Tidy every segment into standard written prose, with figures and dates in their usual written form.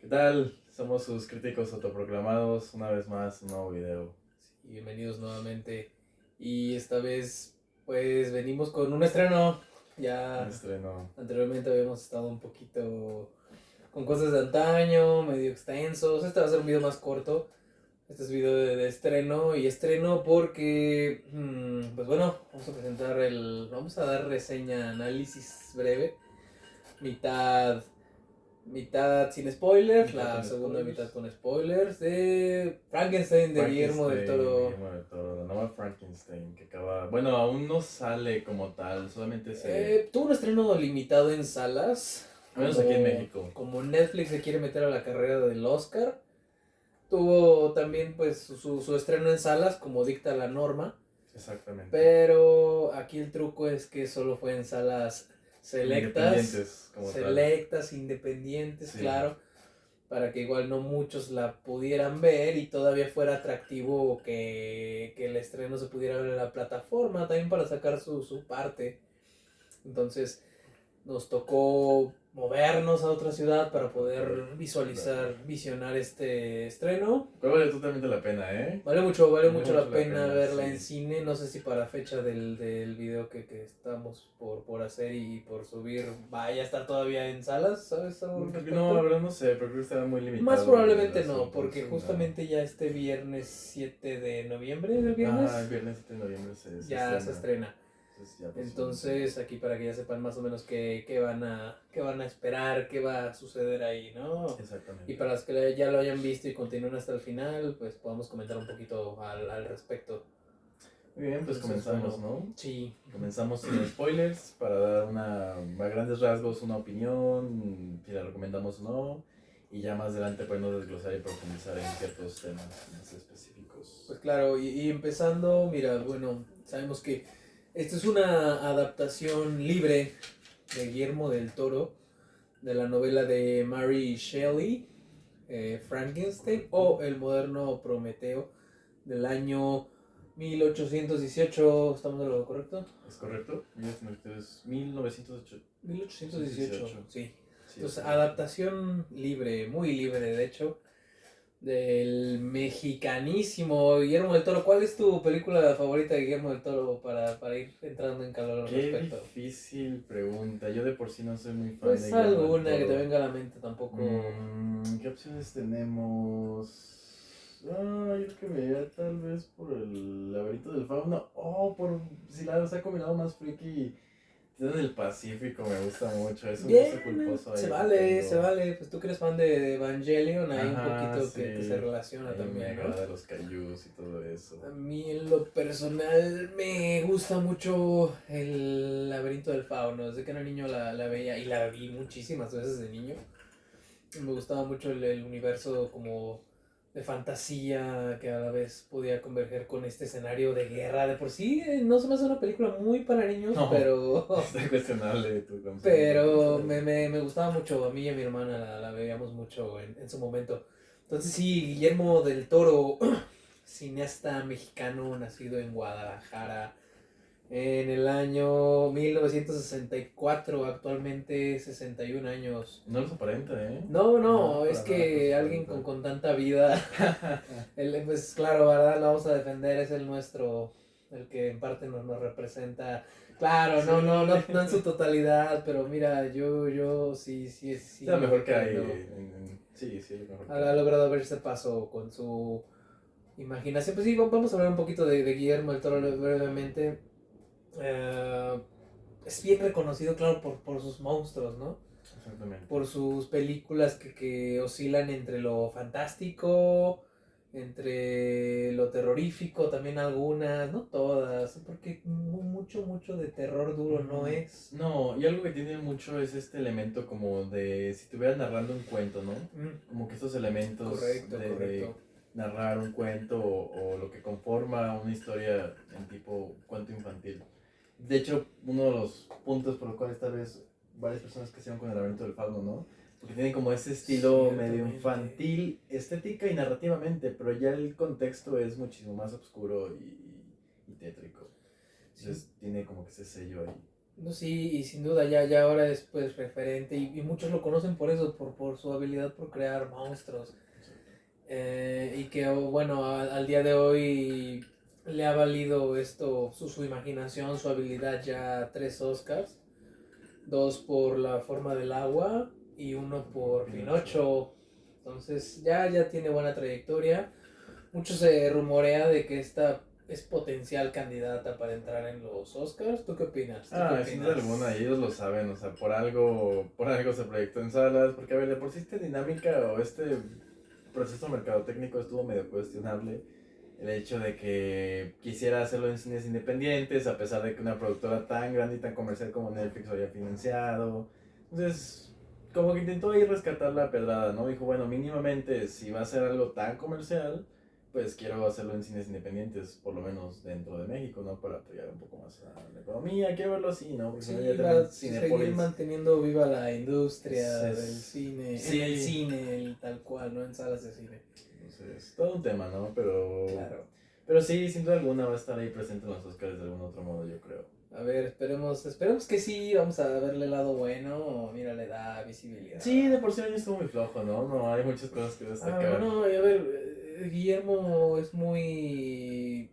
¿Qué tal? Somos sus críticos autoproclamados, una vez más, un nuevo video. Sí, bienvenidos nuevamente. Y esta vez, pues venimos con un estreno. Un Ya estreno. anteriormente habíamos estado un poquito con cosas de antaño, medio extensos. Este va a ser un video más corto. Este es video de estreno y estreno porque, pues bueno, vamos a presentar vamos a dar reseña, análisis breve, mitad sin spoilers, Mitad la con segunda mitad spoilers. con spoilers de Frankenstein de Guillermo del Toro. Guillermo del Toro, la nueva Frankenstein, que acaba... Bueno, aún no sale como tal, solamente se... Tuvo un estreno limitado en salas, Al menos aquí en México. como Netflix se quiere meter a la carrera del Oscar. Tuvo también pues su estreno en salas, como dicta la norma. Exactamente. Pero aquí el truco es que solo fue en salas Independientes, como selectas, independientes, Sí. claro, para que igual no muchos la pudieran ver y todavía fuera atractivo que el estreno se pudiera ver en la plataforma, también para sacar su parte. Entonces nos tocó movernos a otra ciudad para poder visionar este estreno. Pero vale totalmente la pena, ¿eh? Vale mucho la la pena verla sí. en cine. No sé si para fecha del video que estamos por hacer y por subir vaya a estar todavía en salas, ¿sabes? No, la verdad no sé, pero creo que estará muy limitado. Más probablemente el no, asunto, porque sí, justamente ya este viernes 7 de noviembre, ¿el viernes? Ah, el viernes 7 de noviembre se Ya se estrena. Entonces, aquí para que ya sepan más o menos qué van a esperar, qué va a suceder ahí, ¿no? Exactamente. Y para los que ya lo hayan visto y continúen hasta el final, pues podamos comentar un poquito al respecto. Muy bien, pues Entonces, comenzamos, bueno, ¿no? Sí. Comenzamos sin spoilers para dar a grandes rasgos una opinión, si la recomendamos o no, y ya más adelante podemos desglosar y profundizar en ciertos temas más específicos. Pues claro, y empezando, mira, bueno, sabemos que esto es una adaptación libre de Guillermo del Toro de la novela de Mary Shelley, Frankenstein, o El moderno Prometeo, del año 1818. ¿Estamos de lo correcto? ¿Es correcto? 1908. 1818, sí. Sí, Entonces, es adaptación libre, muy libre, de hecho, del mexicanísimo Guillermo del Toro. ¿Cuál es tu película favorita de Guillermo del Toro para ir entrando en calor al Qué respecto? difícil pregunta. Yo de por sí no soy muy fan Pues de Guillermo del alguna que te Toro. venga a la mente tampoco. ¿Qué opciones tenemos? Yo creo que me iría tal vez por el laberinto del fauno. Por si la saco mi lado más friki. En el Pacífico me gusta mucho. Es un gusto culposo ahí. Se que vale, tengo. se vale. Pues tú que eres fan de Evangelion, hay un Ajá, poquito sí. que se relaciona Ahí me también, ¿no? agrada los kaijus y todo eso. A mí en lo personal me gusta mucho el laberinto del fauno. Desde que era niño la veía y la vi muchísimas veces de niño. Me gustaba mucho el universo como de fantasía que a la vez podía converger con este escenario de guerra. De por sí no se me hace una película muy para niños, No, pero Está cuestionable tu concepto. pero me gustaba mucho. A mí y a mi hermana la veíamos mucho en su momento. Entonces sí, Guillermo del Toro, cineasta mexicano nacido en Guadalajara en el año 1964, actualmente 61 años. No los aparenta, ¿eh? No, es para nada que los alguien aparenta. con tanta vida, pues claro, ¿verdad? Lo vamos a defender, es el nuestro, el que en parte nos representa. Claro, Sí. no en su totalidad, pero mira, yo sí. Es lo mejor que hay. entiendo. Sí, es lo mejor que Ha hay. logrado abrirse paso con su imaginación. Pues sí, vamos a hablar un poquito de Guillermo del Toro brevemente. Eh, es bien reconocido, claro, por sus monstruos, ¿no? Exactamente. Por sus películas que oscilan entre lo fantástico, entre lo terrorífico, también algunas, no todas, porque mucho de terror duro no es. No, y algo que tiene mucho es este elemento como de si estuvieras narrando un cuento, ¿no? Como que estos elementos Correcto. de narrar un cuento o lo que conforma una historia en tipo cuento infantil. De hecho, uno de los puntos por los cuales tal vez varias personas crecieron con el laberinto del fauno, ¿no? Porque tienen como ese estilo medio Ciertamente. infantil, estética y narrativamente, pero ya el contexto es muchísimo más oscuro y tétrico. Entonces tiene como que ese sello ahí. No, sí, y sin duda ya ahora es pues referente y muchos lo conocen por eso, por su habilidad por crear monstruos. Y que bueno, al día de hoy le ha valido esto, su imaginación, su habilidad ya 3 Oscars, 2 por La forma del agua y 1 por Pinocho. Entonces ya tiene buena trayectoria. Mucho se rumorea de que esta es potencial candidata para entrar en los Oscars. ¿Tú qué opinas? ¿Tú qué Sin duda opinas? alguna, y ellos lo saben, o sea, por algo se proyectó en salas, porque a ver, de por sí esta dinámica o este proceso mercadotécnico estuvo medio cuestionable. El hecho de que quisiera hacerlo en cines independientes, a pesar de que una productora tan grande y tan comercial como Netflix lo había financiado. Entonces, como que intentó ahí rescatar la pedrada, ¿no? Dijo, bueno, mínimamente, si va a ser algo tan comercial, pues quiero hacerlo en cines independientes, por lo menos dentro de México, ¿no? Para apoyar un poco más a la economía, quiero verlo así, ¿no? Porque si no, ya Sí, va también a seguir Cinépolis manteniendo viva la industria del es cine, en el sí, cine, tal cual, no en salas de cine. entonces, todo un tema, ¿no? Claro. Pero sí, sin duda alguna va a estar ahí presente en los Oscars de algún otro modo, yo creo. A ver, esperemos que sí, vamos a verle el lado bueno, mira, le da visibilidad. Sí, de por sí el año estuvo muy flojo, ¿no? No, hay muchas cosas que destacar. Bueno, y a ver, Guillermo es muy...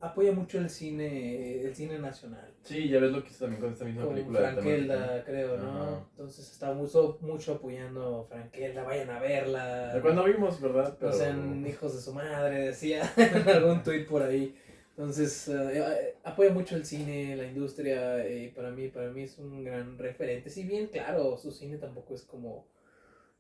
apoya mucho el cine nacional. Sí, ya ves lo que hizo también con esta misma Con película de temática. Frankelda, creo, ¿no? Ajá. Entonces está mucho apoyando a Frankelda, vayan a verla. De cuando vimos, ¿verdad? No Pero sean hijos de su madre, decía en algún tuit por ahí. Entonces, apoya mucho el cine, la industria, y para mí es un gran referente. Si bien, claro, su cine tampoco es como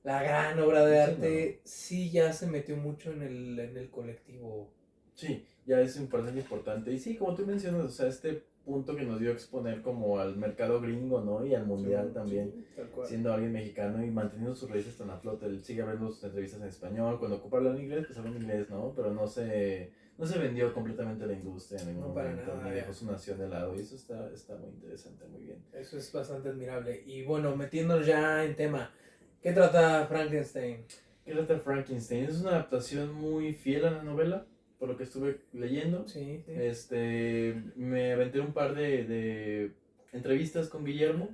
la gran obra de sí, no. arte, sí ya se metió mucho en el colectivo. Sí, ya es un personaje importante. Y sí, como tú mencionas, o sea, este punto que nos dio a exponer como al mercado gringo, ¿no? Y al mundial también, Sí, tal cual. siendo alguien mexicano y manteniendo sus raíces tan a flote. Él sigue abriendo sus entrevistas en español. Cuando ocupa hablar en inglés, pues habla en inglés, ¿no? Pero no se vendió completamente a la industria en ningún No para momento, ni nada, dejó su nación de lado. Y eso está muy interesante, muy bien. eso es bastante admirable. Y bueno, metiéndonos ya en tema, ¿qué trata Frankenstein? ¿Qué trata Frankenstein? Es una adaptación muy fiel a la novela, por lo que estuve leyendo. Sí, sí. Me aventé un par de entrevistas con Guillermo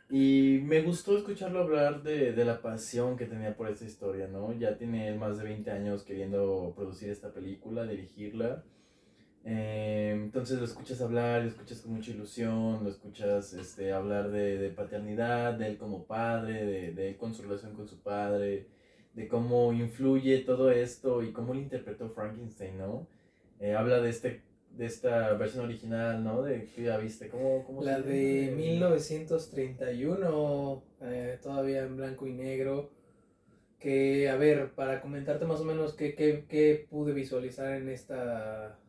y me gustó escucharlo hablar de la pasión que tenía por esta historia, ¿no? Ya tiene más de 20 años queriendo producir esta película, dirigirla. Entonces lo escuchas hablar, lo escuchas con mucha ilusión, lo escuchas hablar de paternidad, de él como padre, de él con su relación con su padre, de cómo influye todo esto y cómo lo interpretó Frankenstein, ¿no? Habla de esta versión original, ¿no? De que ya viste, ¿cómo se La llama? de 1931, todavía en blanco y negro. Que, a ver, para comentarte más o menos qué pude visualizar en esta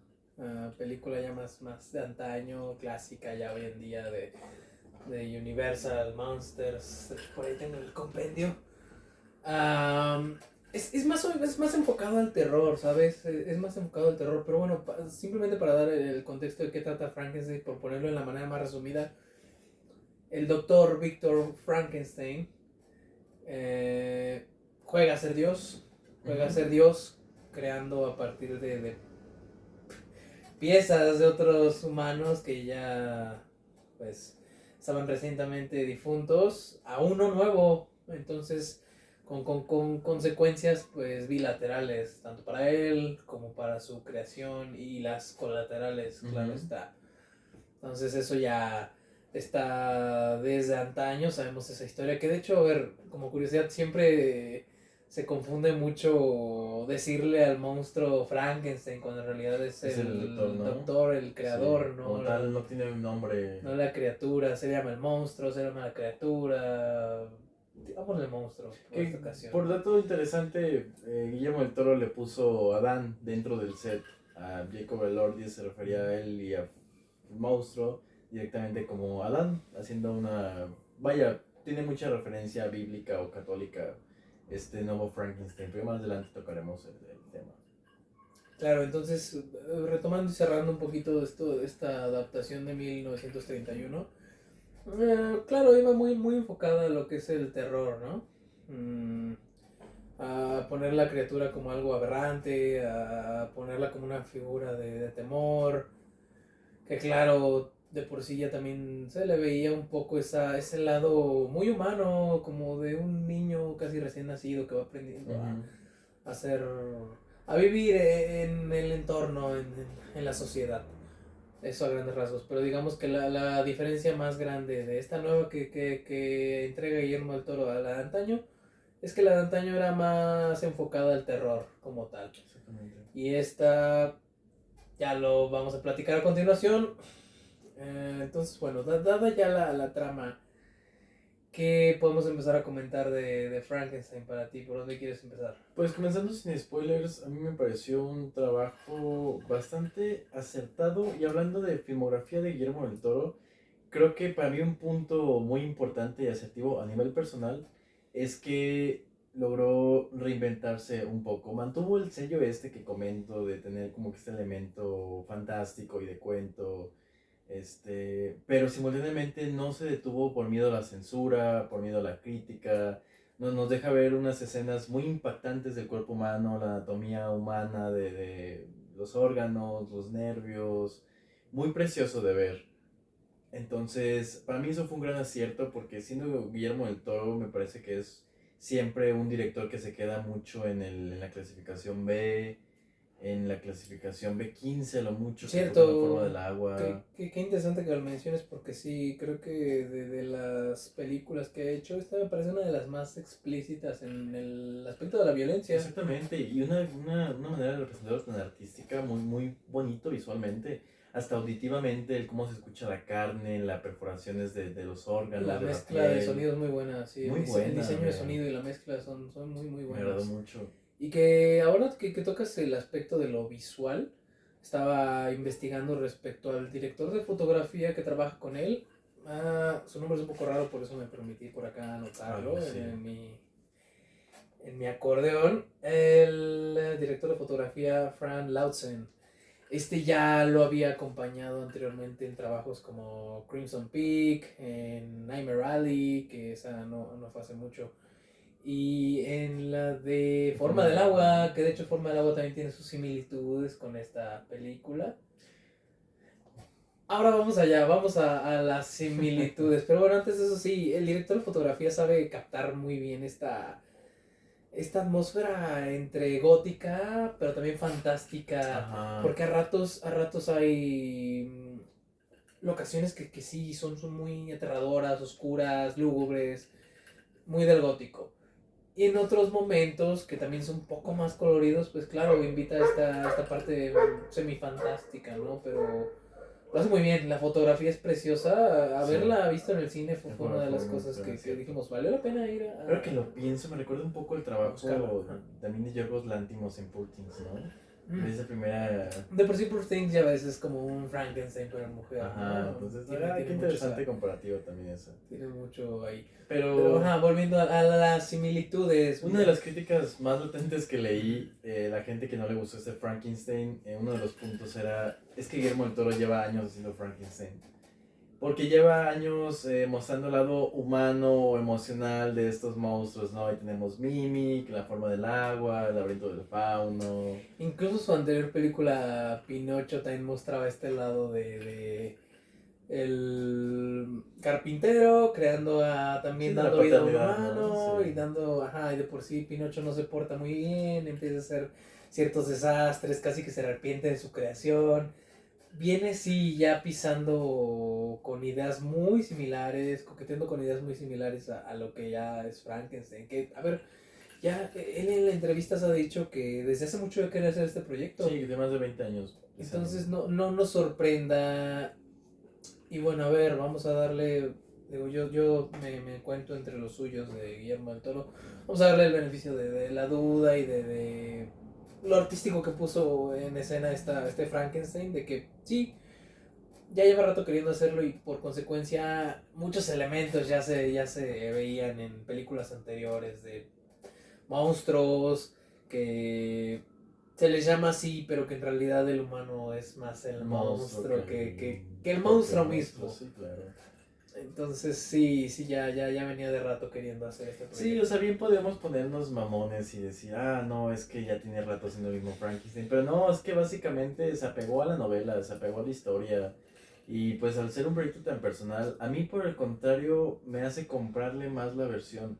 película ya más de antaño, clásica ya hoy en día de Universal Monsters. Por ahí tengo el compendio. Es más enfocado al terror, ¿sabes? Es más enfocado al terror, pero bueno, simplemente para dar el contexto de qué trata Frankenstein, por ponerlo en la manera más resumida, el doctor Victor Frankenstein juega a ser Dios, creando a partir de piezas de otros humanos que ya pues estaban recientemente difuntos a uno nuevo, entonces con consecuencias pues bilaterales, tanto para él como para su creación y las colaterales, claro está. Entonces eso ya está desde antaño, sabemos esa historia, que de hecho, a ver, como curiosidad, siempre se confunde mucho decirle al monstruo Frankenstein cuando en realidad es Es el doctor, el ¿no? doctor, el Sí, creador, como ¿no? tal, no tiene un nombre. No la criatura, se llama el monstruo, se llama la criatura. Digamos el monstruo por esta Que, ocasión. por dato interesante, Guillermo del Toro le puso Adán dentro del set. A Jacob Elordi se refería a él y a monstruo directamente como Adán, haciendo una... Vaya, tiene mucha referencia bíblica o católica este nuevo Frankenstein, pero más adelante tocaremos el tema. Claro, entonces, retomando y cerrando un poquito esta adaptación de 1931, claro, iba muy enfocada a lo que es el terror, ¿no? A poner la criatura como algo aberrante, a ponerla como una figura de temor, que claro, de por sí ya también se le veía un poco ese lado muy humano, como de un niño casi recién nacido que va aprendiendo a hacer, a vivir en el entorno, en la sociedad. Eso a grandes rasgos, pero digamos que la diferencia más grande de esta nueva que entrega Guillermo del Toro a la de antaño es que la de antaño era más enfocada al terror como tal. Exactamente. Y esta ya lo vamos a platicar a continuación. Entonces, bueno, dada ya la trama, ¿qué podemos empezar a comentar de Frankenstein para ti? ¿Por dónde quieres empezar? Pues comenzando sin spoilers, a mí me pareció un trabajo bastante acertado. Y hablando de filmografía de Guillermo del Toro, creo que para mí un punto muy importante y asertivo a nivel personal es que logró reinventarse un poco. Mantuvo el sello este que comento de tener como que este elemento fantástico y de cuento, pero simultáneamente no se detuvo por miedo a la censura, por miedo a la crítica. Nos deja ver unas escenas muy impactantes del cuerpo humano, la anatomía humana, de los órganos, los nervios, muy precioso de ver. Entonces, para mí eso fue un gran acierto porque siendo Guillermo del Toro me parece que es siempre un director que se queda mucho en la clasificación B, en la clasificación B15, lo mucho que toca la forma Cierto, del agua. qué interesante que lo menciones porque sí, creo que de las películas que ha hecho, esta me parece una de las más explícitas en el aspecto de la violencia. Exactamente, y una manera de representarlo tan artística, muy, muy bonito visualmente, hasta auditivamente, el cómo se escucha la carne, las perforaciones de los órganos, La de la mezcla de piel. sonido es muy buena, sí, Muy el buena, diseño de sonido y la mezcla son muy, muy me agradó buenas. mucho. Y que ahora que tocas el aspecto de lo visual, estaba investigando respecto al director de fotografía que trabaja con él. Su nombre es un poco raro, por eso me permití por acá anotarlo Sí. en mi acordeón. El director de fotografía, Fran Lautzen. Este ya lo había acompañado anteriormente en trabajos como Crimson Peak, en Nightmare Alley, que esa no fue hace mucho. Y en la de Forma del Agua, que de hecho Forma del Agua también tiene sus similitudes con esta película. Ahora vamos allá, vamos a las similitudes. Pero bueno, antes de eso sí, el director de fotografía sabe captar muy bien esta atmósfera entre gótica, pero también fantástica. Ajá. Porque a ratos hay locaciones que sí son muy aterradoras, oscuras, lúgubres, muy del gótico. Y en otros momentos, que también son un poco más coloridos, pues claro, invita a esta parte semifantástica, ¿no? Pero lo hace muy bien, la fotografía es preciosa. Sí. Haberla visto en el cine fue Fue una de las muy cosas que cierto. dijimos, valió la pena ir Ahora que lo pienso, me recuerda un poco el buscarla. trabajo también de Yorgos Lanthimos en Poor Things, ¿no? De esa primera... De por sí, Poor Things ya ves, es como un Frankenstein pero mujer, Ajá, ¿no? entonces, Tiene qué mucho interesante comparativo también eso. tiene mucho ahí. Pero Pero volviendo a las similitudes. una de las críticas más latentes que leí, la gente que no le gustó este Frankenstein, uno de los puntos era, es que Guillermo del Toro lleva años haciendo Frankenstein. Porque lleva años mostrando el lado humano o emocional de estos monstruos, ¿no? Ahí tenemos Mimic, La forma del agua, El laberinto del fauno. Incluso su anterior película, Pinocho, también mostraba este lado de el carpintero creando Sí, también de la dando vida a un paternidad, ¿no? humano Sí. y dando, ajá, y de por sí Pinocho no se porta muy bien, empieza a hacer ciertos desastres, casi que se arrepiente de su creación. Viene sí ya pisando con ideas muy similares, coqueteando con ideas muy similares a lo que ya es Frankenstein. Que, a ver, ya él en las entrevistas ha dicho que desde hace mucho ya quería hacer este proyecto. Sí, de más de 20 años. Entonces no nos sorprenda. Y bueno, a ver, vamos a darle. Digo, yo me cuento entre los suyos de Guillermo del Toro. Vamos a darle el beneficio de la duda y de lo artístico que puso en escena este Frankenstein. De que sí, ya lleva rato queriendo hacerlo y por consecuencia muchos elementos ya se veían en películas anteriores de monstruos que se les llama así, pero que en realidad el humano es más el monstruo que el monstruo mismo. Sí, claro. Entonces sí, ya venía de rato queriendo hacer este Sí, proyecto. o sea, bien podemos ponernos mamones y decir, no, es que ya tiene rato haciendo el mismo Frankenstein. Pero no, es que básicamente se apegó a la novela, se apegó a la historia. Y pues al ser un proyecto tan personal, a mí por el contrario me hace comprarle más la versión.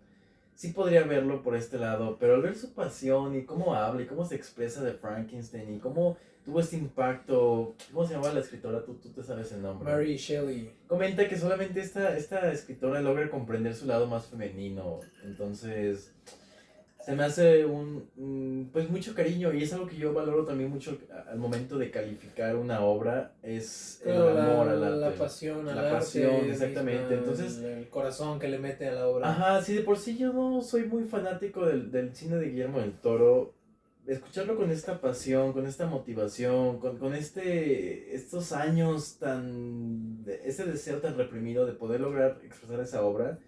Sí podría verlo por este lado, pero al ver su pasión y cómo habla y cómo se expresa de Frankenstein y cómo tuvo este impacto, ¿cómo se llama la escritora? Tú te sabes el nombre. Mary Shelley. Comenta que solamente esta escritora logra comprender su lado más femenino, entonces se me hace pues mucho cariño y es algo que yo valoro también mucho al momento de calificar una obra, es el Claro, amor al la arte. pasión al La arte, pasión, exactamente. misma, Entonces, el corazón que le mete a la obra. ajá, si de por sí yo no soy muy fanático del cine de Guillermo del Toro, escucharlo con esta pasión, con esta motivación, con estos años ese deseo tan reprimido de poder lograr expresar esa obra,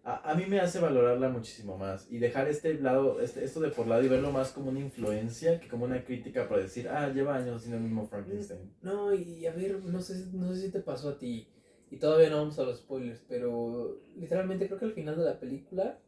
a mí me hace valorarla muchísimo más y dejar este lado, esto de por lado y verlo más como una influencia que como una crítica para decir, lleva años haciendo el mismo Frankenstein. No, y a ver, no sé si te pasó a ti, y todavía no vamos a los spoilers, pero literalmente creo que al final de la película,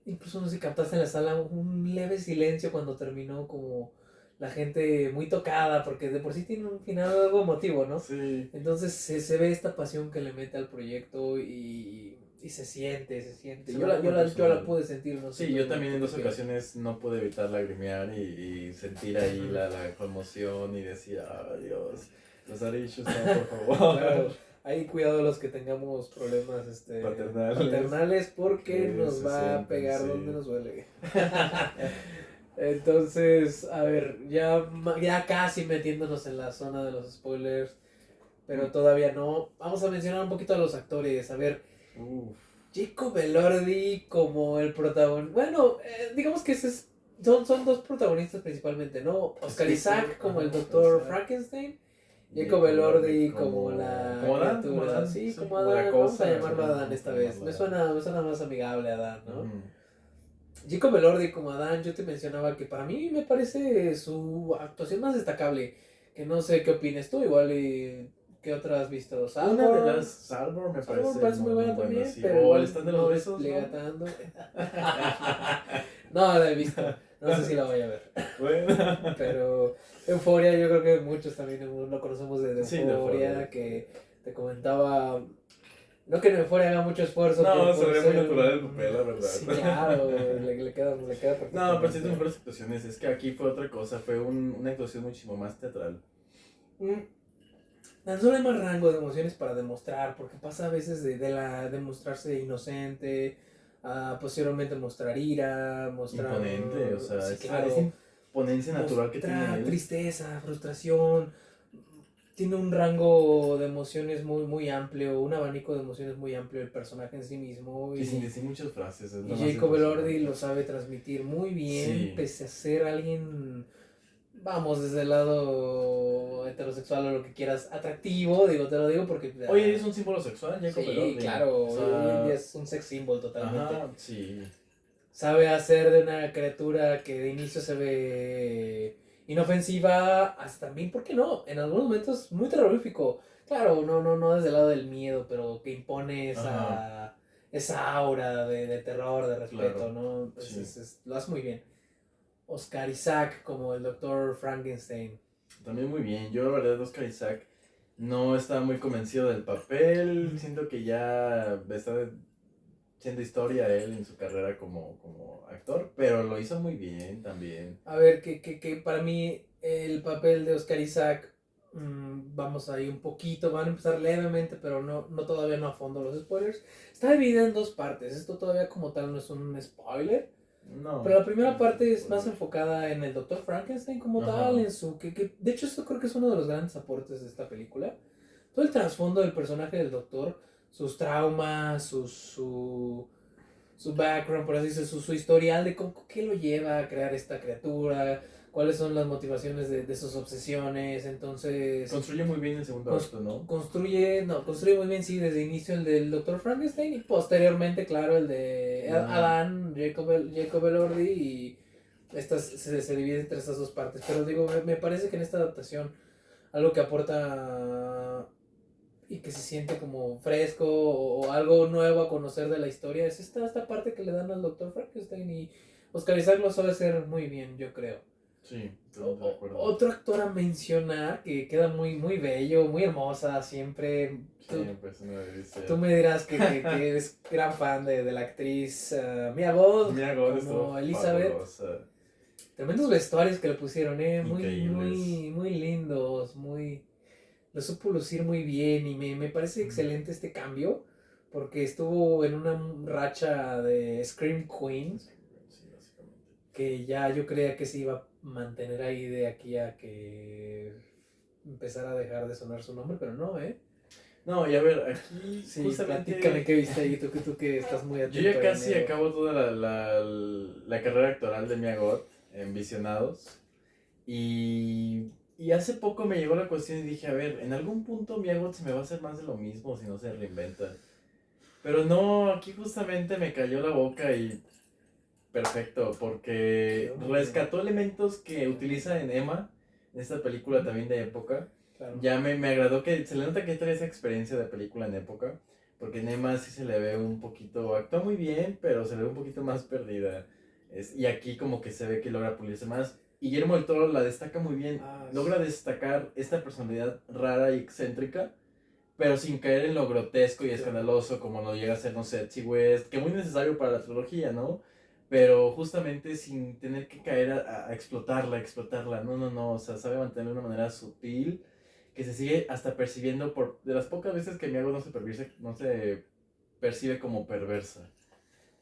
incluso no sé si captaste en la sala un leve silencio cuando terminó, como la gente muy tocada, porque de por sí tiene un final algo emotivo, ¿no? Sí. Entonces se ve esta pasión que le mete al proyecto y se siente, se siente. Se Yo vuelve muy yo personal. la pude sentir, no sé. Sí, tú- yo también en tú qué dos opinas. ocasiones no pude evitar lagrimear y sentir ahí Ujú. la conmoción y decir, ay Dios, los daddy issues no, por favor. Claro, hay cuidado los que tengamos problemas paternales porque Que nos se va a sienten, pegar sí. donde nos duele. Entonces, a ver, ya casi metiéndonos en la zona de los spoilers, pero todavía no. Vamos a mencionar un poquito a los actores. A ver, Uf. Jacob Elordi como el protagonista. Bueno, digamos que son dos protagonistas principalmente, ¿no? Oscar Isaac como el doctor Frankenstein. Jacob Elordi como la como Adán, criatura. Sí, sí, como como la Adán. Vamos a cosa, llamarlo ajá, Adán vamos a esta vez. llamarlo Adán. Me suena más amigable Adán, ¿no? Ujú. Jacob Elordi como Adán, yo te mencionaba que para mí me parece su actuación más destacable. Que no sé qué opines tú, igual y qué otra has visto. Una de Salvor. las Salvor me Salvor me parece parece muy muy buena buena, también, sí. pero O el igual stand de no los besos, despliega ¿no? tanto. No la he visto, no sé si la voy a ver. Bueno. Pero Euforia, yo creo que muchos también lo conocemos de Sí, de Euforia, Euphoria. que te comentaba. No que en Euforia haga mucho esfuerzo No, se por ve muy ser natural el papel, la verdad. Sí, claro, le queda No, perfectamente. pero sí, tus mejores actuaciones. Es que aquí fue otra cosa, fue una actuación muchísimo más teatral. Tan solo hay más rango de emociones para demostrar, porque pasa a veces de mostrarse inocente, a posteriormente mostrar ira, mostrar... Imponente, o sea, Sí, esa claro. imponencia natural que tiene Mostrar él. tristeza, frustración. Tiene un rango de emociones muy amplio, un abanico de emociones muy amplio el personaje en sí mismo. Y sin decir muchas frases, es Y lo más Jacob Elordi impresionante. lo sabe transmitir muy bien, Sí. pese a ser alguien, vamos, desde el lado heterosexual o lo que quieras, atractivo, digo, te lo digo porque... Oye, es un símbolo sexual, Jacob Sí, Elordi. claro, O sea, hoy en día es un sex symbol totalmente. ajá, sí. Sabe hacer de una criatura que de inicio se ve inofensiva hasta también, ¿por qué no? En algunos momentos muy terrorífico. Claro, no desde el lado del miedo, pero que impone esa aura de terror, de respeto, Claro, ¿no? Pues sí. lo hace muy bien. Oscar Isaac como el doctor Frankenstein. También muy bien. Yo, la verdad, Oscar Isaac no estaba muy convencido del papel. Siento que ya está siendo historia él en su carrera como actor, pero lo hizo muy bien también. A ver, que para mí el papel de Oscar Isaac, vamos ahí un poquito, van a empezar levemente, pero no todavía no a fondo los spoilers. Está dividida en dos partes, esto todavía como tal no es un spoiler, No. pero la primera no parte es spoiler. más enfocada en el Dr. Frankenstein como Ajá. tal, en de hecho esto creo que es uno de los grandes aportes de esta película. Todo el trasfondo del personaje del doctor, sus traumas, su background, por así decirlo, su historial de qué lo lleva a crear esta criatura, cuáles son las motivaciones de sus obsesiones. Entonces Construye muy bien el segundo acto, ¿no? construye muy bien, sí, desde el inicio el del Dr. Frankenstein y posteriormente, claro, el de Adán, Jacob Elordi, y se divide entre estas dos partes. Pero digo, me parece que en esta adaptación algo que aporta y que se siente como fresco o algo nuevo a conocer de la historia es esta parte que le dan al Dr. Frankenstein, y Oscar Isaac lo sabe hacer muy bien, yo creo. Sí, totalmente de acuerdo. Otro actor a mencionar que queda muy, muy bello, muy hermosa, siempre. Siempre es una delicia. Tú me dirás que eres gran fan de la actriz Mia Goth Mia Goth como estuvo Elizabeth. fabulosa. Tremendos vestuarios que le pusieron, muy, Increíbles. muy lindos, lo supo lucir muy bien y me parece excelente este cambio porque estuvo en una racha de Scream Queen Sí, básicamente. que ya yo creía que se iba a mantener ahí de aquí a que empezara a dejar de sonar su nombre, pero no, No, y a ver, aquí Sí, justamente... platícame qué viste ahí, tú que estás muy atento. Yo ya casi amigo. acabo toda la carrera actoral de Mia Goth en Visionados. Y hace poco me llegó la cuestión y dije, a ver, en algún punto Mia Goth se me va a hacer más de lo mismo si no se reinventa. Pero no, aquí justamente me cayó la boca y perfecto, porque rescató elementos que utiliza en Emma, en esta película también de época. Claro. Ya me agradó que se le nota que trae esa experiencia de película en época, porque en Emma sí se le ve un poquito, actúa muy bien, pero se le ve un poquito más perdida. Y aquí como que se ve que logra pulirse más. Y Guillermo del Toro la destaca muy bien, logra destacar esta personalidad rara y excéntrica, pero sin caer en lo grotesco y escandaloso como lo llega a ser, no sé, T. West, que muy necesario para la trilogía, ¿no? Pero justamente sin tener que caer a explotarla, no, o sea, sabe mantenerlo de una manera sutil, que se sigue hasta percibiendo de las pocas veces que mi hago no se percibe como perversa,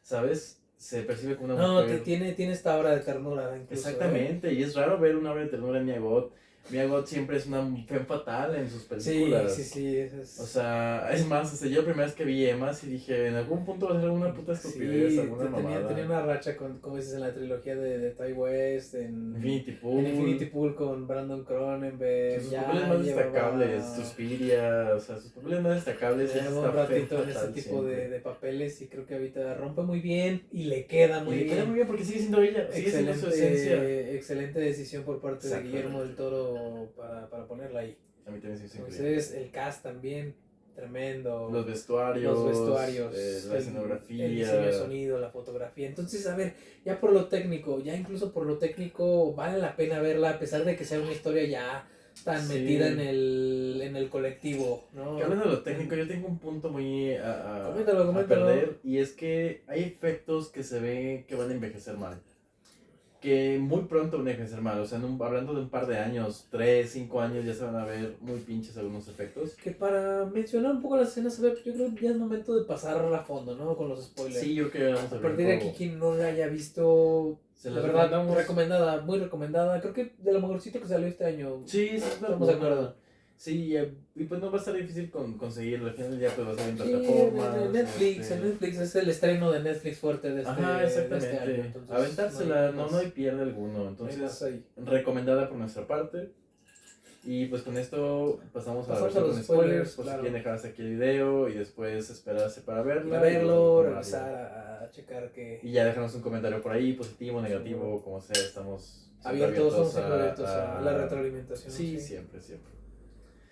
¿sabes? Se percibe como una mujer. Tiene esta obra de ternura incluso. Exactamente, y es raro ver una obra de ternura en Mia Goth. Mia Goth siempre es una femme fatal en sus películas. Sí, eso es. O sea, es más, yo la primera vez que vi Emma sí dije, en algún punto va a ser alguna puta estupidez, alguna mamada. Tenía una racha con, como dices, en la trilogía de Ty West, en Infinity Pool con Brandon Cronenberg. Sus papeles más destacables, Suspiria, o sea, sus papeles más destacables. Lleva un ratito en este tipo de papeles y creo que ahorita rompe muy bien y le queda muy bien. Le queda muy bien porque sigue siendo ella, sigue siendo su esencia. Excelente decisión por parte de Guillermo del Toro para ponerla ahí. A mí también sí. Entonces, el cast también, tremendo. Los vestuarios, la escenografía. El diseño de sonido, la fotografía. Entonces, a ver, ya por lo técnico, ya incluso por lo técnico, vale la pena verla, a pesar de que sea una historia ya tan metida en el colectivo, ¿no? Que hablando de lo técnico, yo tengo un punto muy Coméntalo. a perder, y es que hay efectos que se ve que van a envejecer mal. Que muy pronto van a envejecer mal, o sea, hablando de un par de años, 3, 5 años, ya se van a ver muy pinches algunos efectos. Que para mencionar un poco las escenas, a ver, yo creo que ya es momento de pasar a fondo, ¿no? Con los spoilers. Sí, yo creo que vamos a partir de aquí, quien no la haya visto, se la verdad, muy recomendada. Creo que de lo mejorcito que salió este año. Sí, estamos de acuerdo. Sí, y pues no va a estar difícil conseguirlo. Al final del día pues va a ser en plataformas. Netflix es el estreno de Netflix fuerte de este, exactamente. De este año. Entonces, aventársela, no hay pierde alguno. Entonces, recomendada por nuestra parte. Y pues con esto pasamos a los spoilers. Por si quieren dejarse aquí el video y después esperarse para verlo. Revisar, a checar que. Y ya dejarnos un comentario por ahí, positivo, negativo, como sea, estamos abiertos a la retroalimentación. Sí, siempre.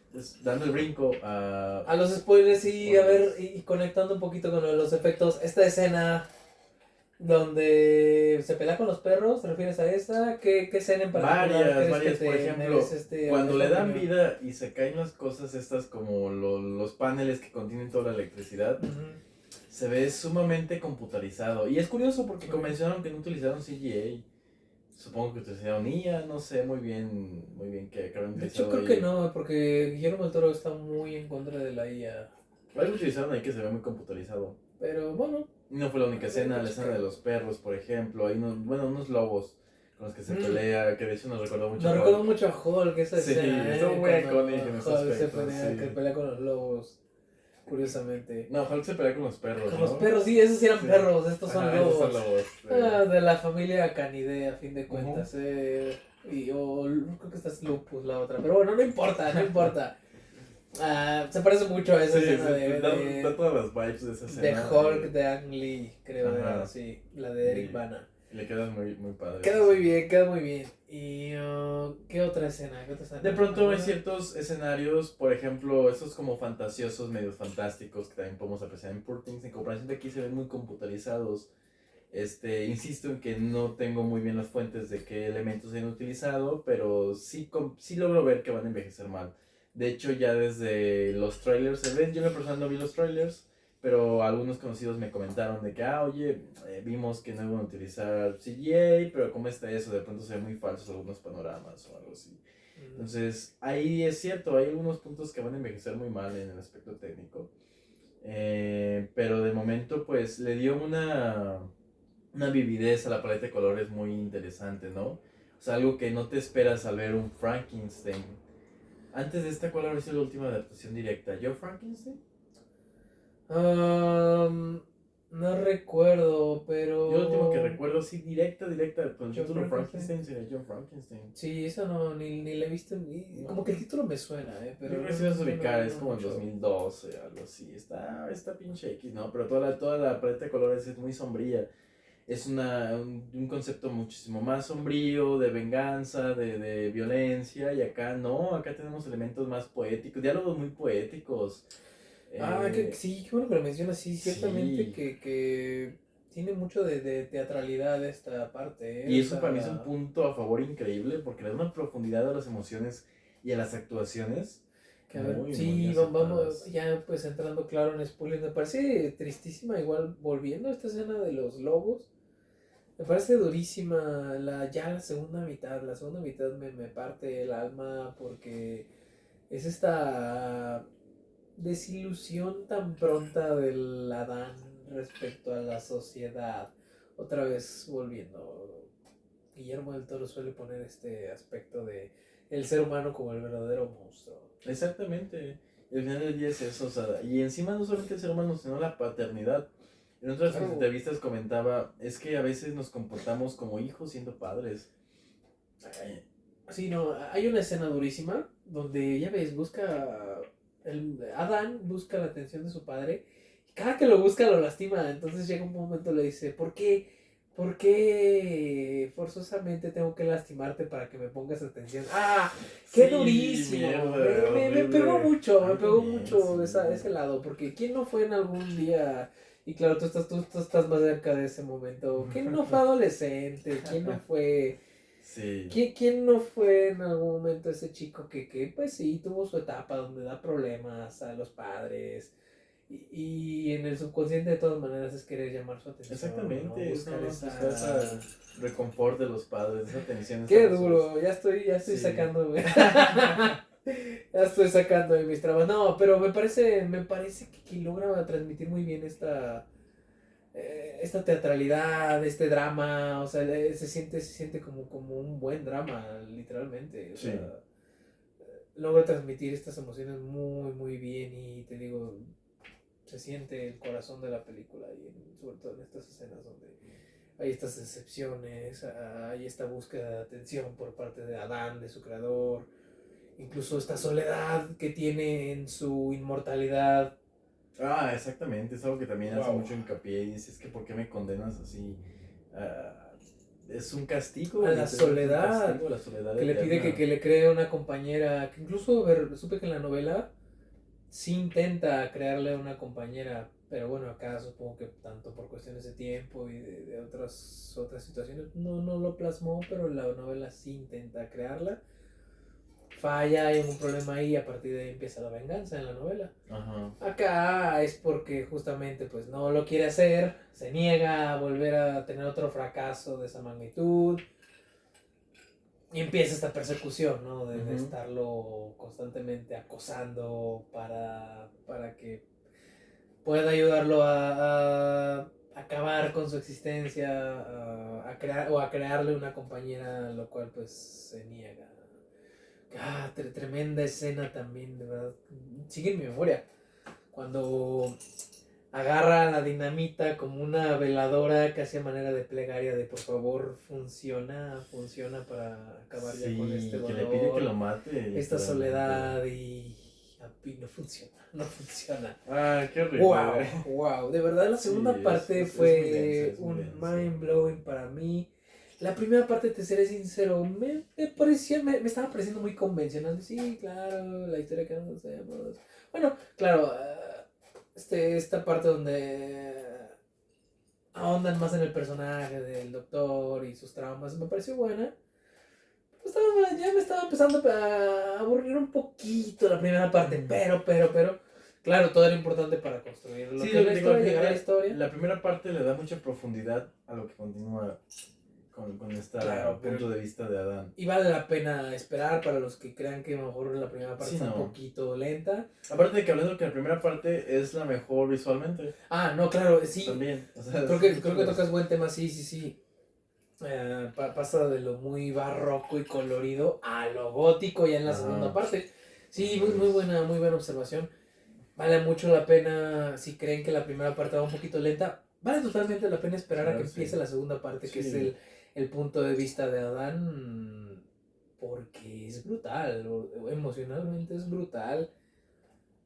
Entonces, dando el brinco a los spoilers y a ver, y conectando un poquito con los efectos, esta escena donde se pelea con los perros, ¿te refieres a esa? ¿Qué escena en particular? Varias, por ejemplo, cuando le dan vida y se caen las cosas estas como los paneles que contienen toda la electricidad, se ve sumamente computarizado. Y es curioso porque mencionaron que no utilizaron CGI. Supongo que utilizaron IA, no sé muy bien qué acaban de hecho, creo que no, porque Guillermo del Toro está muy en contra de la IA. Algo utilizaron ahí que se ve muy computarizado. Pero bueno. No fue la única escena, la escena de los perros, por ejemplo. Hay unos lobos con los que se pelea, que de hecho nos recordó mucho a Hulk. Nos recordó mucho a Hulk esa escena. Sí, estuvo muy icónico en ese aspecto. Que pelea con los lobos. Curiosamente. No, Hulk se pelea con los perros. Con los perros, sí, esos sí eran perros, estos son lobos. Estos son lobos. De la familia Canidae, a fin de cuentas. Creo que esta es Lupus, la otra. Pero bueno, no importa. Se parece mucho a esa escena da todas las vibes de esa escena. De Hulk de Ang Lee, creo, era así. La de Eric Bana. Le queda muy padre. Queda muy bien. ¿Y qué otra escena? De pronto hay ciertos escenarios, por ejemplo, estos como fantasiosos, medio fantásticos, que también podemos apreciar en Poor Things. En comparación de aquí se ven muy computarizados. Insisto en que no tengo muy bien las fuentes de qué elementos se han utilizado, pero sí, sí logro ver que van a envejecer mal. De hecho, ya desde los trailers se ven, yo en lo personal no vi los trailers, pero algunos conocidos me comentaron de que, oye, vimos que no iban a utilizar CGI, pero ¿cómo está eso? De pronto se ven muy falsos algunos panoramas o algo así. Entonces, ahí es cierto, hay algunos puntos que van a envejecer muy mal en el aspecto técnico. Pero de momento, pues, le dio una vividez a la paleta de colores muy interesante, ¿no? O sea, algo que no te esperas al ver un Frankenstein. Antes de esta, ¿cuál habrá sido la última adaptación directa? ¿Yo Frankenstein? No recuerdo, Yo lo último que pero... recuerdo, sí, directa, con el John título Frankenstein. Frankenstein sería John Frankenstein. Sí, esa no, ni la he visto. No. Como que el título me suena, Yo pero creo que sí vas a ubicar, no es como en mucho. 2012, algo así. Está pinche X, ¿no? Pero toda la paleta de colores es muy sombría. Es un concepto muchísimo más sombrío, de venganza, de violencia, y acá no, acá tenemos elementos más poéticos, diálogos muy poéticos. Sí, qué bueno que lo mencionas, sí, ciertamente Sí, que tiene mucho de teatralidad esta parte, y o eso para mí es un sea, punto a favor increíble, porque le da una profundidad a las emociones y a las actuaciones que a ver, muy bien sí, vamos, acertadas. ya pues entrando claro en spoilers, me parece tristísima, igual volviendo a esta escena de los lobos, me parece durísima ya la segunda mitad me parte el alma porque es esta desilusión tan pronta del Adán respecto a la sociedad. Otra vez volviendo, Guillermo del Toro suele poner este aspecto de el ser humano como el verdadero monstruo. Exactamente, y al final del día es eso, o sea, y encima no solamente el ser humano, sino la paternidad. En otras Claro. entrevistas comentaba, es que a veces nos comportamos como hijos siendo padres. Ay, Sí, no, hay una escena durísima donde, ya ves, Adán busca la atención de su padre y cada que lo busca lo lastima. Entonces llega un momento y le dice, ¿por qué forzosamente tengo que lastimarte para que me pongas atención? ¡Ah! ¡Qué sí, durísimo! mierda, horrible. A Me mí pegó también, mucho sí. ese lado, porque ¿quién no fue en algún día? Y claro, tú estás más cerca de ese momento. ¿Quién no fue adolescente? ¿Quién no fue... Sí, ¿Quién no fue en algún momento ese chico que pues sí, tuvo su etapa donde da problemas a los padres y en el subconsciente de todas maneras es querer llamar su atención, ¿no? exactamente, es nada Buscar más buscar esa esa... reconfort de los padres, esa atención, esa Qué razón. duro, ya estoy Sí. sacando, ya estoy sacando de mis trabas. No, pero me parece que logra transmitir muy bien esta teatralidad, este drama, o sea, se siente como un buen drama, literalmente, o Sí, sea, logra transmitir estas emociones muy bien y te digo, se siente el corazón de la película y sobre todo en estas escenas donde hay estas decepciones, hay esta búsqueda de atención por parte de Adán, de su creador, incluso esta soledad que tiene en su inmortalidad. exactamente, es algo que también hace Wow. mucho hincapié y dices, es que ¿por qué me condenas así? Ah, es un A castigo, la literalmente un soledad, castigo, la soledad que le pide eterna. que le cree una compañera, que incluso supe que en la novela sí intenta crearle una compañera, pero bueno, acá supongo que tanto por cuestiones de tiempo y de otras situaciones, no lo plasmó, pero en la novela sí intenta crearla. Falla, hay un problema ahí y a partir de ahí empieza la venganza en la novela. Ajá. Acá es porque justamente pues no lo quiere hacer, se niega a volver a tener otro fracaso de esa magnitud y empieza esta persecución, ¿no? De Ujú. estarlo constantemente acosando para que pueda ayudarlo a acabar con su existencia, a crear o a crearle una compañera, lo cual pues se niega. Tremenda escena también, de verdad. Sigue en mi memoria. Cuando agarra la dinamita como una veladora casi a manera de plegaria de por favor funciona para acabar ya con este Sí, que le pide que dolor, lo mate, esta literalmente. soledad y no funciona, no funciona. Qué horrible, Wow, güey. wow, de verdad la segunda Sí, parte es muy densa, fue es muy un densa. mind blowing para mí. La primera parte, te seré sincero, me estaba pareciendo muy convencional. Sí, claro, la historia que no conocemos. Bueno, claro, esta parte donde ahondan más en el personaje del doctor y sus traumas. Me pareció buena. Pues ya me estaba empezando a aburrir un poquito la primera parte, pero, claro, todo era importante para construir lo Sí, que lo que digo, llegar a la historia. la primera parte le da mucha profundidad a lo que continúa con este Claro, punto de vista de Adán. Y vale la pena esperar para los que crean que a lo mejor la primera parte Sí, está no. un poquito lenta. Aparte de que hablando que la primera parte es la mejor visualmente. Ah, no, claro, sí. También. O sea, Creo que tocas buen tema, sí. Pasa de lo muy barroco y colorido a lo gótico ya en la segunda parte. Sí, muy buena observación. Vale mucho la pena, si creen que la primera parte va un poquito lenta, vale totalmente la pena esperar a que empiece la segunda parte, que es el punto de vista de Adán, porque es brutal, emocionalmente es brutal.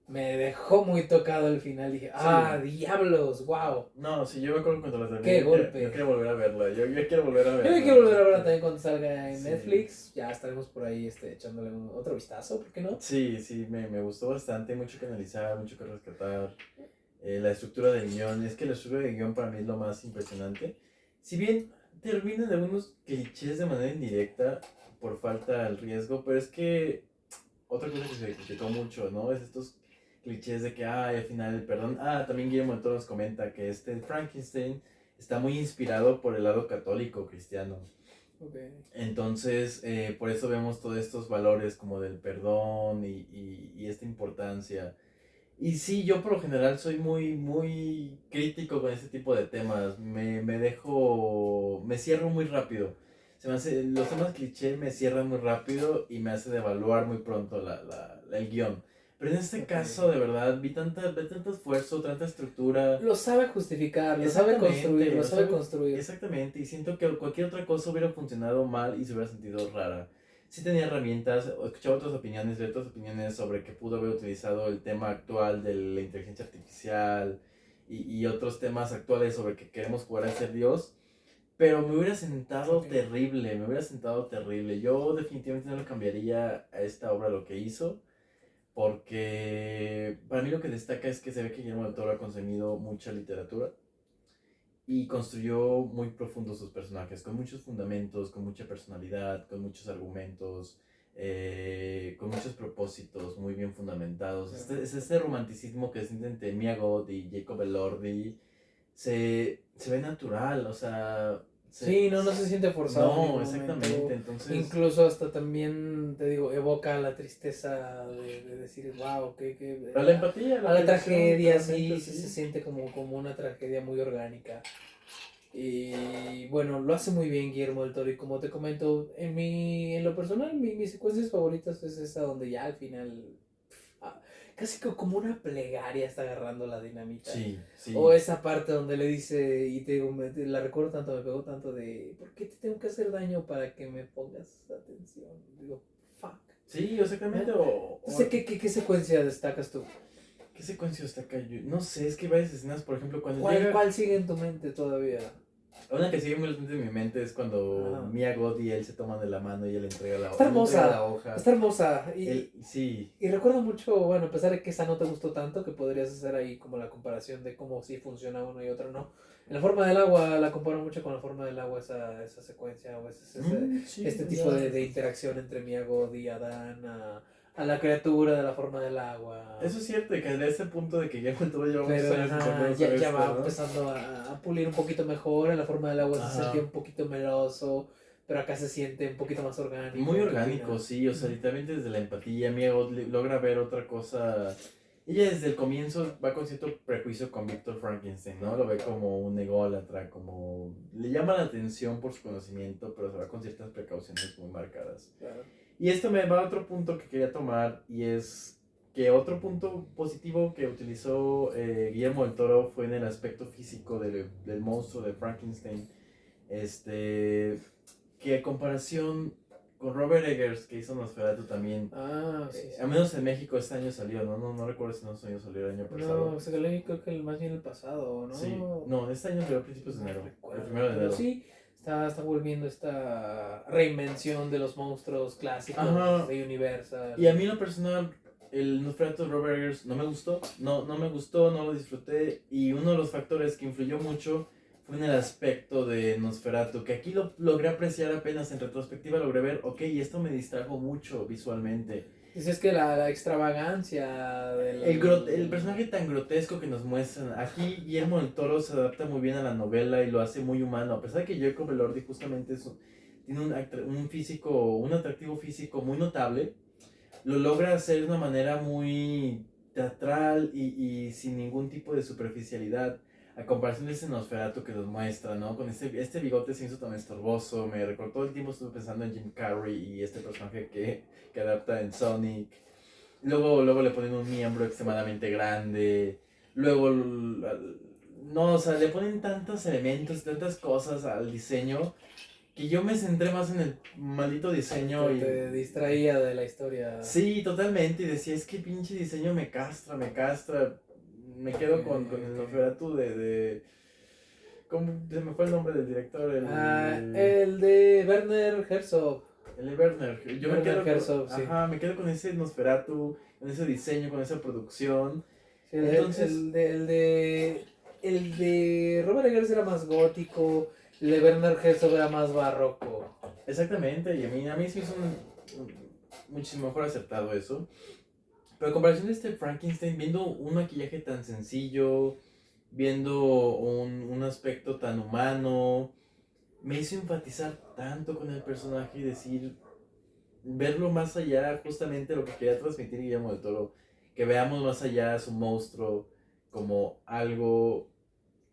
Me dejó muy tocado el final. Dije, diablos, wow. No, sí, yo me acuerdo cuando la terminé. Qué golpe. Yo quiero volver a verla. Yo quiero volver a verla. Yo quiero volver a verla también cuando salga en Netflix. Ya estaremos por ahí echándole otro vistazo, ¿por qué no? Sí, me gustó bastante. Hay mucho que analizar, mucho que rescatar. La estructura del guión. Es que la estructura del guión para mí es lo más impresionante. Si bien terminan algunos clichés de manera indirecta por falta del riesgo, pero es que otra cosa que se criticó mucho, ¿no? Es estos clichés de que, al final, perdón. También Guillermo del Toro nos comenta que Frankenstein está muy inspirado por el lado católico cristiano. Okay. Entonces, por eso vemos todos estos valores como del perdón y esta importancia. Y sí, yo por lo general soy muy crítico con este tipo de temas. Me cierro muy rápido. Los temas cliché me cierran muy rápido y me hace devaluar muy pronto el guión. Pero en este caso, de verdad, vi tanto esfuerzo, tanta estructura. Lo sabe justificar, lo sabe construir, lo sabe construir. Exactamente, y siento que cualquier otra cosa hubiera funcionado mal y se hubiera sentido rara. Sí tenía herramientas, escuchaba otras opiniones sobre que pudo haber utilizado el tema actual de la inteligencia artificial y otros temas actuales sobre que queremos jugar a ser Dios. Pero me hubiera sentado terrible. Yo definitivamente no le cambiaría a esta obra lo que hizo. Porque para mí lo que destaca es que se ve que Guillermo del Toro ha consumido mucha literatura y construyó muy profundos sus personajes, con muchos fundamentos, con mucha personalidad, con muchos argumentos, con muchos propósitos muy bien fundamentados. Es este romanticismo que siente entre Mia Goth y Jacob Elordi. Se ve natural, o sea... Sí, no se siente forzado. No, exactamente, entonces... Incluso hasta también, te digo, evoca la tristeza de decir, wow, a la empatía, a la tragedia, sí, se siente como una tragedia muy orgánica. Y bueno, lo hace muy bien Guillermo del Toro. Y como te comento, en lo personal, mis secuencias favoritas es esa donde ya al final... casi como una plegaria está agarrando la dinamita. Sí. O esa parte donde le dice, y te digo, la recuerdo tanto, me pegó tanto de, ¿por qué te tengo que hacer daño para que me pongas atención? Digo, fuck. Sí, exactamente. Entonces, ¿qué secuencia destacas tú? ¿Qué secuencia destaca yo? No sé, es que hay varias escenas, por ejemplo, cuando ¿Cuál sigue en tu mente todavía? Una que sigue muy latente en mi mente es cuando Mia Goth y él se toman de la mano y él le entrega la, hoja. Está hermosa. Sí. Y recuerdo mucho, bueno, a pesar de que esa no te gustó tanto, que podrías hacer ahí como la comparación de cómo sí funciona uno y otro no. En la forma del agua, la comparo mucho con la forma del agua, esa secuencia, o este tipo de interacción entre Mia Goth y Adán, a la criatura de la forma del agua. Eso es cierto, y que a ese punto de que ya todo llevamos años ya va empezando a pulir un poquito mejor. En la forma del agua se sentía un poquito meloso, pero acá se siente un poquito más orgánico. Muy orgánico, sí, o sea, literalmente desde la empatía, Mia Goth logra ver otra cosa. Ella desde el comienzo va con cierto prejuicio con Víctor Frankenstein, ¿no? Lo ve como un ególatra, como... Le llama la atención por su conocimiento, pero se va con ciertas precauciones muy marcadas. Claro. Y esto me va a otro punto que quería tomar, y es que otro punto positivo que utilizó Guillermo del Toro fue en el aspecto físico del monstruo de Frankenstein. Que a comparación con Robert Eggers, que hizo Nosferatu también. Sí. Al menos en México este año salió, no recuerdo si no salió el año pasado. No, creo que más bien el pasado, ¿no? Sí, no, este año salió a principios de enero. El 1 de enero. Sí, está volviendo esta reinvención de los monstruos clásicos de Universal. Y a mí en lo personal, el Nosferatu de Robert Eggers no me gustó, no lo disfruté, y uno de los factores que influyó mucho fue en el aspecto de Nosferatu, que aquí lo logré apreciar apenas en retrospectiva, logré ver, ok, esto me distrajo mucho visualmente. Dices que la extravagancia del... El personaje tan grotesco que nos muestran, aquí Guillermo del Toro se adapta muy bien a la novela y lo hace muy humano, a pesar de que Jacob Elordi justamente tiene un físico, un atractivo físico muy notable, lo logra hacer de una manera muy teatral y sin ningún tipo de superficialidad. A comparación de ese Nosferatu que nos muestra, ¿no? Con este bigote se hizo tan estorboso. Me recordó todo el tiempo, estuve pensando en Jim Carrey y este personaje que adapta en Sonic. Luego le ponen un miembro extremadamente grande. Luego, no, o sea, le ponen tantos elementos, tantas cosas al diseño que yo me centré más en el maldito diseño. Te distraía de la historia. Sí, totalmente. Y decía, es que pinche diseño me castra. Me quedo con el Nosferatu de... ¿Cómo se me fue el nombre del director? El de Werner Herzog. El de Werner. Yo me Werner quedo Herzog, sí. Ajá, me quedo con ese Nosferatu, con ese diseño, con esa producción. Sí, Entonces, el de Robert Eggers era más gótico, el de Werner Herzog era más barroco. exactamente, y a mí sí es muchísimo mejor aceptado eso. Pero en comparación de este Frankenstein, viendo un maquillaje tan sencillo, viendo un aspecto tan humano, me hizo enfatizar tanto con el personaje y decir, verlo más allá, justamente lo que quería transmitir Guillermo del Toro, que veamos más allá a su monstruo como algo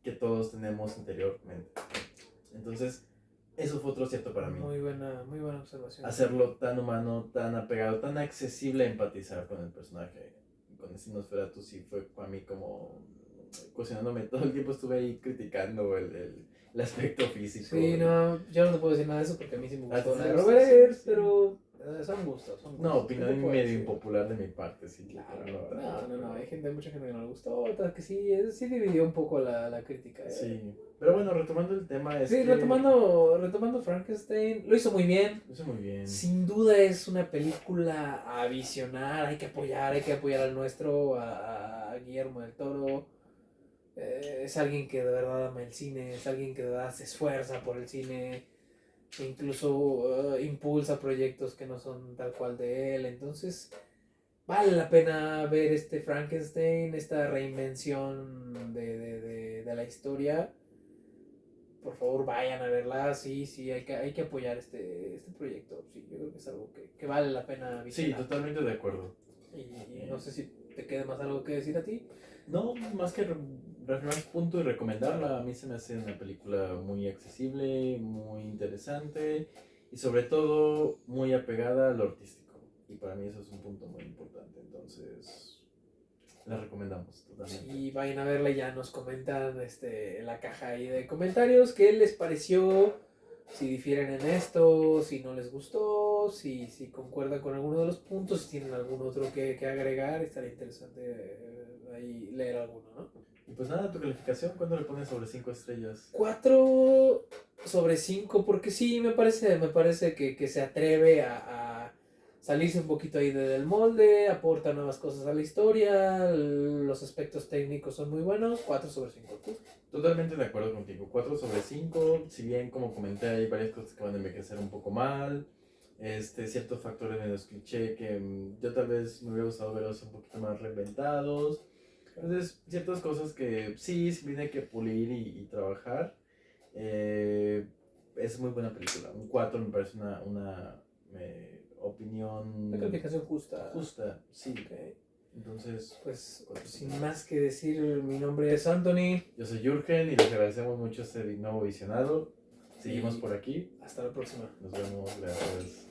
que todos tenemos interiormente. Entonces, eso fue otro cierto para mí. Muy buena observación. Hacerlo tan humano, tan apegado, tan accesible a empatizar con el personaje. Con ese Nosferatu sí fue para mí como cuestionándome. Todo el tiempo estuve ahí criticando el aspecto físico. Sí, no, yo no te puedo decir nada de eso porque a mí sí me gustó la de sí, Robert sí, Eggers, sí. pero son gustos. No, opinión ¿Qué te puedo medio decir? impopular de mi parte, sí. Claro, no, hay mucha gente que no le gustó, otras que sí, sí dividió un poco la crítica. Sí, pero bueno, retomando el tema Sí, retomando Frankenstein, lo hizo muy bien. Lo hizo muy bien. Sin duda es una película a visionar, hay que apoyar al nuestro, a Guillermo del Toro. Es alguien que de verdad ama el cine, es alguien que de verdad se esfuerza por el cine, incluso impulsa proyectos que no son tal cual de él. Entonces, vale la pena ver este Frankenstein, esta reinvención de la historia. Por favor, vayan a verla. Sí, hay que apoyar este proyecto. Sí, yo creo que es algo que vale la pena Sí, visitar. totalmente de acuerdo. Y no sé si te quede más algo que decir a ti. No, más que reafirmar su punto y recomendarla. A mí se me hace una película muy accesible, muy interesante y sobre todo muy apegada a lo artístico. Y para mí eso es un punto muy importante. Entonces, la recomendamos totalmente. Y vayan a verla y ya nos comentan en la caja ahí de comentarios qué les pareció, si difieren en esto, si no les gustó, si concuerdan con alguno de los puntos, si tienen algún otro que agregar, estaría interesante ahí leer alguno, ¿no? Y pues nada, tu calificación, ¿cuánto le pones sobre 5 estrellas? 4 sobre 5, porque sí, me parece que se atreve a salirse un poquito ahí del molde, aporta nuevas cosas a la historia, los aspectos técnicos son muy buenos. 4 sobre 5. ¿Tú? Totalmente de acuerdo contigo. 4 sobre 5, si bien como comenté hay varias cosas que van a envejecer un poco mal, ciertos factores de los cliché que yo tal vez me hubiera gustado verlos un poquito más reinventados. Entonces, ciertas cosas que sí tiene que pulir y trabajar. Es muy buena película. Un 4 me parece una opinión... Una calificación justa. Justa, sí. Okay. Entonces, pues sin más que decir, mi nombre es Anthony. Yo soy Jürgen y les agradecemos mucho este nuevo visionado. Seguimos por aquí. Hasta la próxima. Nos vemos. Gracias.